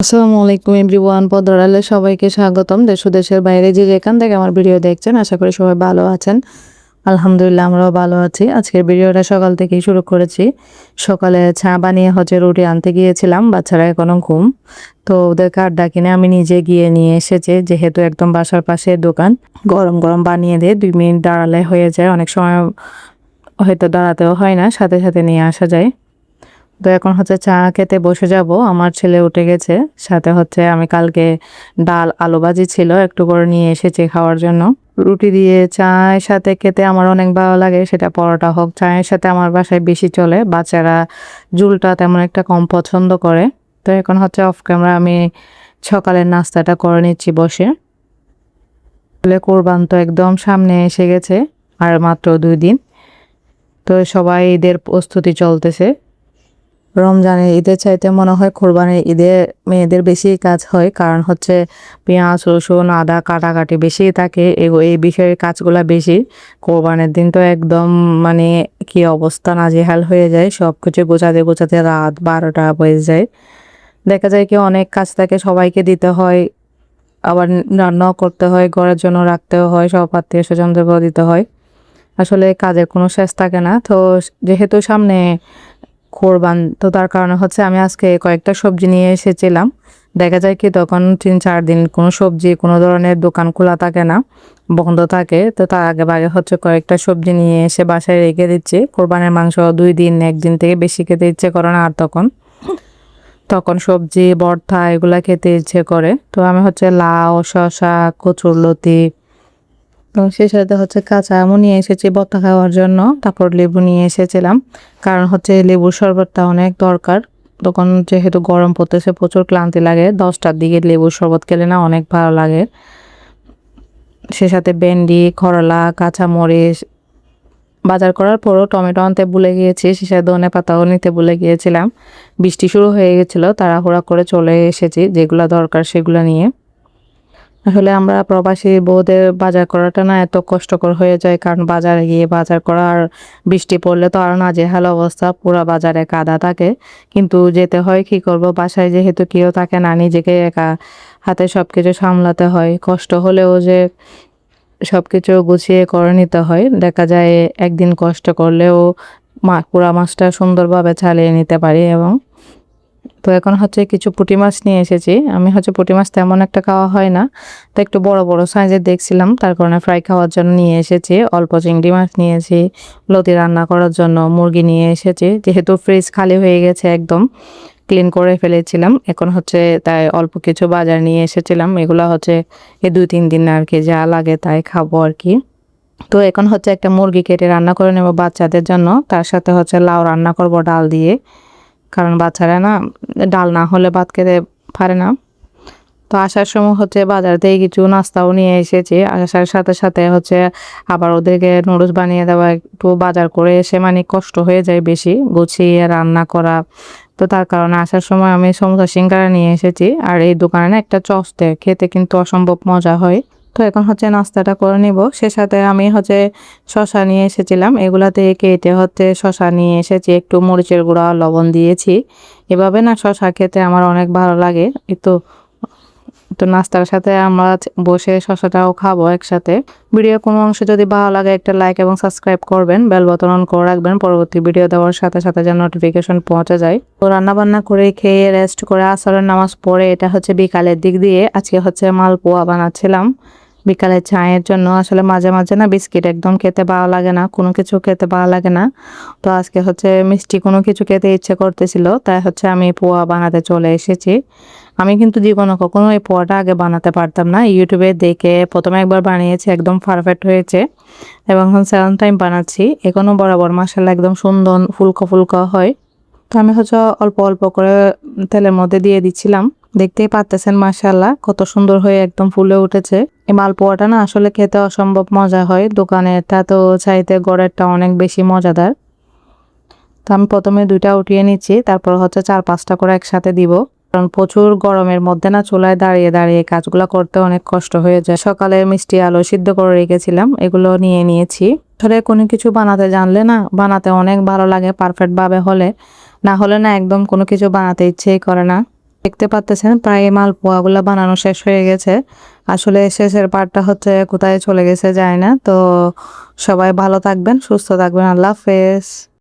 আসসালামু আলাইকুম এভরিওয়ান, পদ্মরালে সবাইকে স্বাগতম। দেশ ও দেশের বাইরে যে যেখান থেকে আমার ভিডিও দেখছেন, আশা করি সবাই ভালো আছেন। আলহামদুলিল্লাহ, আমরাও ভালো আছি। আজকের ভিডিওটা সকাল থেকেই শুরু করেছি। সকালে চা বানিয়ে রুটি আনতে গিয়েছিলাম, বাচ্চারা এখনো ঘুম। তো ওদেরকে আড্ডা কিনে আমি নিজে গিয়ে নিয়ে এসেছি, যেহেতু একদম বাসার পাশে দোকান। গরম গরম বানিয়ে দিয়ে 2 মিনিট দাঁড়ালে হয়ে যায়, অনেক সময় হয়তো দাঁড়াতেও হয় না, সাথে সাথে নিয়ে আসা যায়। তো এখন চা খেতে বসে যাব। আমার ছেলে উঠে গেছে, সাথে আমি কালকে ডাল আলু ভাজি ছিল, একটু করে নিয়ে এসেছি খাওয়ার জন্য। রুটি দিয়ে চায়ের সাথে খেতে আমার অনেক ভালো লাগে, সেটা পরোটা হোক। চায়ের সাথে আমার বাসায় বেশি চলে, বাচ্চারা ঝুলটা তেমন একটা কম পছন্দ করে। তো এখন অফ ক্যামেরা আমি সকালের নাস্তাটা করে নিচ্ছি বসে। কোরবান তো একদম সামনে এসে গেছে, আর মাত্র 2 দিন। তো সবাই ঈদের প্রস্তুতি চলতেছে। রমজানের ঈদের চাইতে মনে হয় কোরবানির ঈদে মেয়েদের বেশি কাজ হয়, কারণ পেঁয়াজ রসুন আদা কাটাকাটি বেশি থাকে, এই বিষয়ে কাজগুলা বেশি। কোরবানের দিন তো একদম মানে কি অবস্থা, নাজেহাল হয়ে যায়। সব কিছু গোছাতে গোছাতে রাত 12টা বেজে যায়। দেখা যায় কি অনেক কাজ থাকে, সবাইকে দিতে হয়, আবার রান্নাও করতে হয়, ঘরের জন্য রাখতেও হয়, সব আত্মীয় স্বজনদেরকেও দিতে হয়। আসলে কাজের কোনো শেষ থাকে না। তো যেহেতু সামনে কোরবান, তো তার কারণে আমি আজকে কয়েকটা সবজি নিয়ে এসেছিলাম। দেখা যায় কি তখন 3-4 দিন কোনো সবজি কোনো ধরনের দোকান খোলা থাকে না, বন্ধ থাকে। তো তার আগে ভাগে কয়েকটা সবজি নিয়ে এসে বাসায় রেখে দিচ্ছি। কোরবানের মাংস 2 দিন 1 দিন থেকে বেশি খেতে ইচ্ছে করে না, আর তখন তখন সবজি ভর্তা এগুলা খেতে ইচ্ছে করে। তো আমি লাউ শসা কচুরলতি, তো সেই সাথে কাঁচা আমও নিয়ে এসেছি ভর্তা খাওয়ার জন্য। তারপর লেবু নিয়ে এসেছিলাম, কারণ লেবুর শরবতটা অনেক দরকার। তখন যেহেতু গরম পড়তেছে, প্রচুর ক্লান্তি লাগে, 10টার দিকে লেবুর শরবত খেলে না অনেক ভালো লাগে। সে সাথে ভেন্ডি করলা কাঁচামরিচ, বাজার করার পরও টমেটো আনতে ভুলে গিয়েছি, সে সাথে ধনে পাতাও নিতে ভুলে গিয়েছিলাম। বৃষ্টি শুরু হয়ে গেছিল, তাড়াহুড়া করে চলে এসেছি যেগুলা দরকার সেগুলো নিয়ে। আসলে আমরা প্রবাসী বউদের বাজার করাটা না এত কষ্টকর হয়ে যায়, কারণ বাজারে গিয়ে বাজার করা, আর বৃষ্টি পড়লে তো আরো নাজেহাল অবস্থা, পুরো বাজারে কাদা থাকে। কিন্তু যেতে হয়, কি করব, বাসায় যেহেতু কেউ থাকে না, নিজেকে একা হাতে সবকিছু সামলাতে হয়। কষ্ট হলেও যে সবকিছু গুছিয়ে করে নিতে হয়, দেখা যায় একদিন কষ্ট করলেও পুরা মাছটা সুন্দরভাবে চালিয়ে নিতে পারি। এবং তো এখন কিছু পুঁটি মাছ নিয়ে এসেছি। আমি পুঁটি মাছ তেমন একটা খাওয়া হয় না, তো একটু বড় বড় সাইজের দেখছিলাম, তার কারণে ফ্রাই খাওয়ার জন্য নিয়ে এসেছি। অল্প চিংড়ি মাছ নিয়েছি, লতি রান্না করার জন্য মুরগি নিয়ে এসেছি। যেহেতু ফ্রিজ খালি হয়ে গেছে, একদম ক্লিন করে ফেলেছিলাম। এখন তাই অল্প কিছু বাজার নিয়ে এসেছিলাম। এগুলো এই 2-3 দিন আর কি, যা লাগে তাই খাবো আর কি। তো এখন একটা মুরগি কেটে রান্না করে নেব বাচ্চাদের জন্য, তার সাথে লাউ রান্না করব ডাল দিয়ে, কারণ বাচ্চারা না ডাল না হলে ভাত খেতে পারে না। তো আসার সময় বাজার থেকে কিছু নাস্তাও নিয়ে এসেছি। আসার সাথে সাথে আবার ওদেরকে নুডলস বানিয়ে দেওয়া, একটু বাজার করে এসে মানে কষ্ট হয়ে যায় বেশি গুছিয়ে রান্না করা। তো তার কারণে আসার সময় আমি সমোসা সিঙ্গারা নিয়ে এসেছি। আর এই দোকানে না একটা চপস দেয়, খেতে কিন্তু অসম্ভব মজা হয়। তো এখন নাস্তাটা করে নিব। সে সাথে আমি শসা নিয়ে এসেছিলাম, এগুলাতে কেটে শসা নিয়ে এসেছি, একটু মরিচের গুঁড়া লবণ দিয়েছি। এভাবে না শসা খেতে আমার অনেক ভালো লাগে। তো তো নাস্তার সাথে আমরা বসে শসাটাও খাবো একসাথে। ভিডিও কোনো অংশ যদি ভালো লাগে একটা লাইক এবং সাবস্ক্রাইব করবেন, বেল বাটন অন করে রাখবেন, পরবর্তী ভিডিও দেওয়ার সাথে সাথে যেন নোটিফিকেশন পৌঁছে যায়। তো রান্না বান্না করে খেয়ে রেস্ট করে আসরের নামাজ পড়ে, এটা বিকালের দিক দিয়ে আজকে মালপোয়া বানাচ্ছিলাম বিকালে চায়ের জন্য। আসলে মাঝে মাঝে না বিস্কিট একদম খেতে ভালো লাগে না, কোনো কিছু খেতে ভালো লাগে না। তো আজকে মিষ্টি কোনো কিছু খেতে ইচ্ছে করতেছিল, তাই আমি পোয়া বানাতে চলে এসেছি। আমি কিন্তু জীবনে কখনো এই পোয়াটা আগে বানাতে পারতাম না, ইউটিউবে দেখে প্রথমে একবার বানিয়েছি, একদম পারফেক্ট হয়েছে। এবং এখন 7th টাইম বানাচ্ছি, এখনো বরাবর মাশাআল্লাহ একদম সুন্দর ফুলকো ফুলকো হয়। তো আমি অল্প অল্প করে তেলের মধ্যে দিয়ে দিচ্ছিলাম। দেখতেই পাচ্ছেন মাশাআল্লাহ কত সুন্দর হয়ে একদম ফুলে উঠেছে। এই মালপোয়াটা না আসলে খেতে অসম্ভব মজা হয়, দোকানেরটা তো চাইতে ঘরেরটা অনেক বেশি মজাদার। তো আমি প্রথমে 2টা উঠিয়ে নিচ্ছি, তারপর 4-5টা করে একসাথে দিব, কারণ প্রচুর গরমের মধ্যে না চুলায় দাঁড়িয়ে দাঁড়িয়ে কাজগুলো করতে অনেক কষ্ট হয়ে যায়। সকালে মিষ্টি আলু সিদ্ধ করে রেখেছিলাম, এগুলো নিয়ে নিয়েছি। আসলে কোনো কিছু বানাতে জানলে না বানাতে অনেক ভালো লাগে, পারফেক্ট ভাবে হলে, না হলে না একদম কোনো কিছু বানাতে ইচ্ছেই করে না। দেখতে পাচ্তেছেন প্রায় মালপোয়াগুলো বানানো শেষ হয়ে গেছে। আসলে শেষের পার্টটা হচ্ছে কোথায় চলে গেছে যায় না। তো সবাই ভালো থাকবেন, সুস্থ থাকবেন। আল্লাহ হাফেজ।